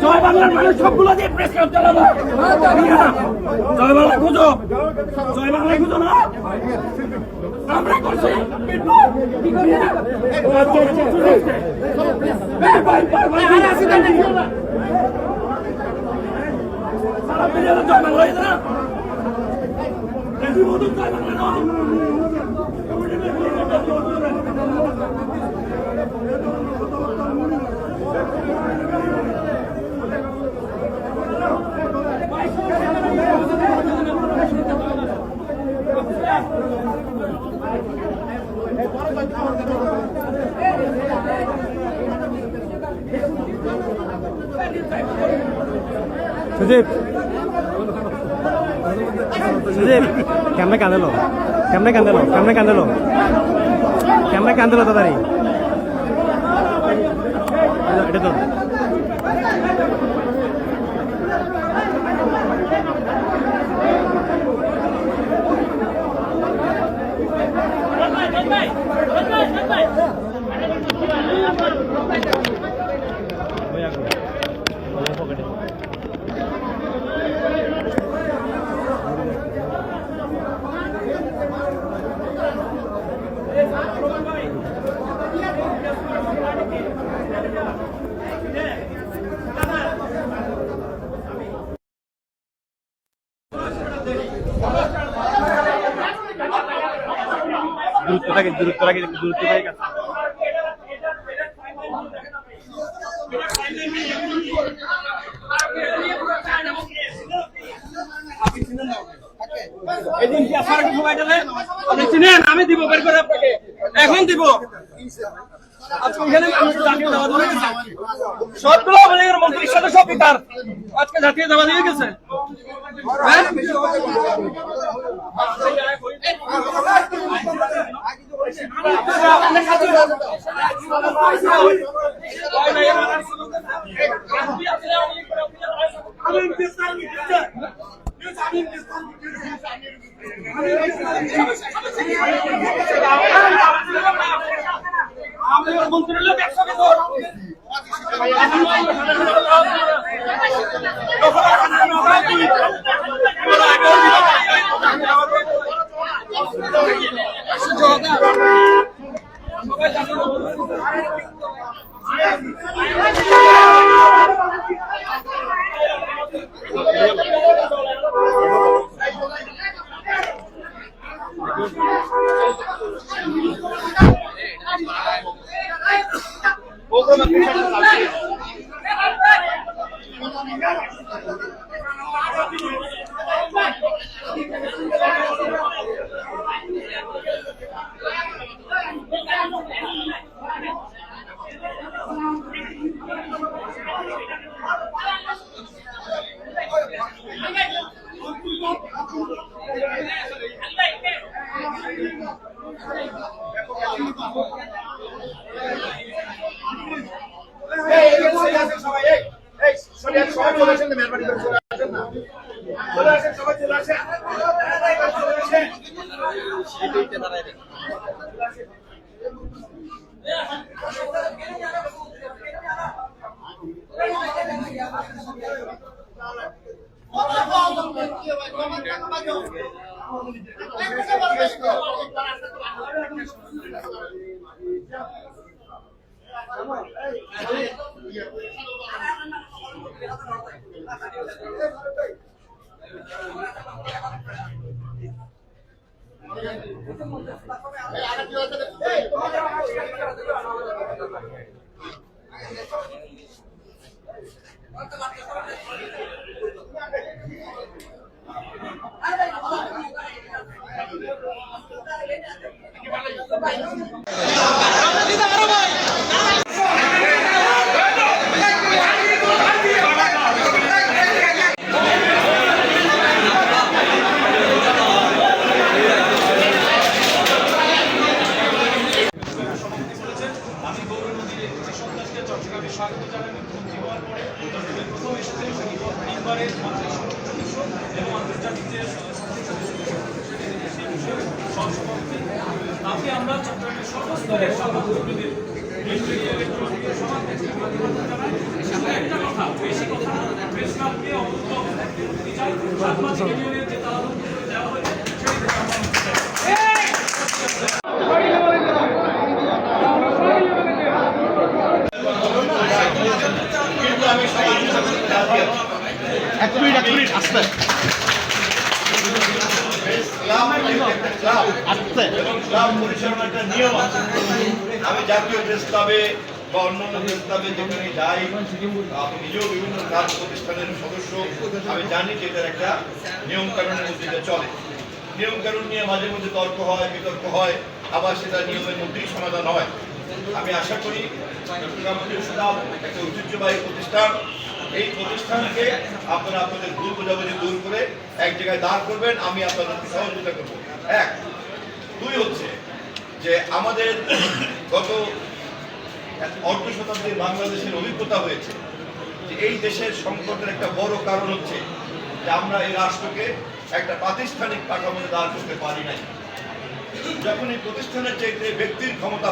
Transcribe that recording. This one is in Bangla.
জয় বাংলার মানুষ সবগুলো দিয়ে প্রেস ক্লাব চালাবো। জয় বাংলা খুঁজো, জয় বাংলা খুঁজো না আমরা করছি। জয় বাংলা হয়েছে না জয় বাংলা সুদীপ সুদীপ ক্যামেরা কাঁদেলো ক্যামেরা কাঁদেলো ক্যামেরা কাঁদেলো ক্যামেরা কাঁদেলো তাড়াতাড়ি এটা তো দূরত্ব লাগে দূরত্ব হয়ে গেছে। আমি দিব বের করে আপনাকে এখন দিব। সবগুলো মন্ত্রীর সাথে সব পিতার আজকে জাতীয় দাবা দিয়ে গেছে। মন্ত্রীর লোক একসাথে চট্টগ্রামে স্বাগত জানাবেন মন্ত্রী হওয়ার পরে প্রথম এসেছেন তিনবারের মন্ত্রী এবং আন্তর্জাতিক যে তাতে আমরা চট্টগ্রামের সর্বস্তরের সভাপতিদের একটা কথা বেশি কথা প্রেস ক্লাবকে অবস্থা করতে চাই সাংবাদিক ইউনিয়নের যে তালাবন্ধ করে দেওয়া হয়েছে এক মিনিট আসতে ক্লাব পরিচালনার একটা নিয়ম আছে। আমি জাতীয় প্রেস ক্লাবে বা অন্যান্য প্রেস ক্লাবে যেখানে যাই, আমি নিজেও বিভিন্ন ক্লাব প্রতিষ্ঠানের সদস্য, আমি জানি যে এটার একটা নিয়ম কানুনের মধ্যে এটা চলে। নিয়ম কানুন নিয়ে মাঝে মধ্যে তর্ক হয়, বিতর্ক হয়, আবার সেটা নিয়মের মধ্যেই সমাধান হয়। আমি আশা করি চট্টগ্রাম প্রেস ক্লাব একটা ঐতিহ্যবাহী প্রতিষ্ঠান, এই প্রতিষ্ঠানকে আপনারা আপনাদের ভুল বোঝাবুঝি দূর করে এক জায়গায় দাঁড় করবেন, আমি আপনাদেরকে সহযোগিতা করবো। এক, দুই হচ্ছে যে আমাদের গত অর্ধ শতাব্দীর বাংলাদেশের অভিজ্ঞতা হয়েছে যে এই দেশের সংকটের একটা বড় কারণ হচ্ছে যে আমরা এই রাষ্ট্রকে একটা প্রাতিষ্ঠানিক কাঠামোতে দাঁড় করতে পারি নাই। যখন এই প্রতিষ্ঠানের চাইতে ব্যক্তির ক্ষমতা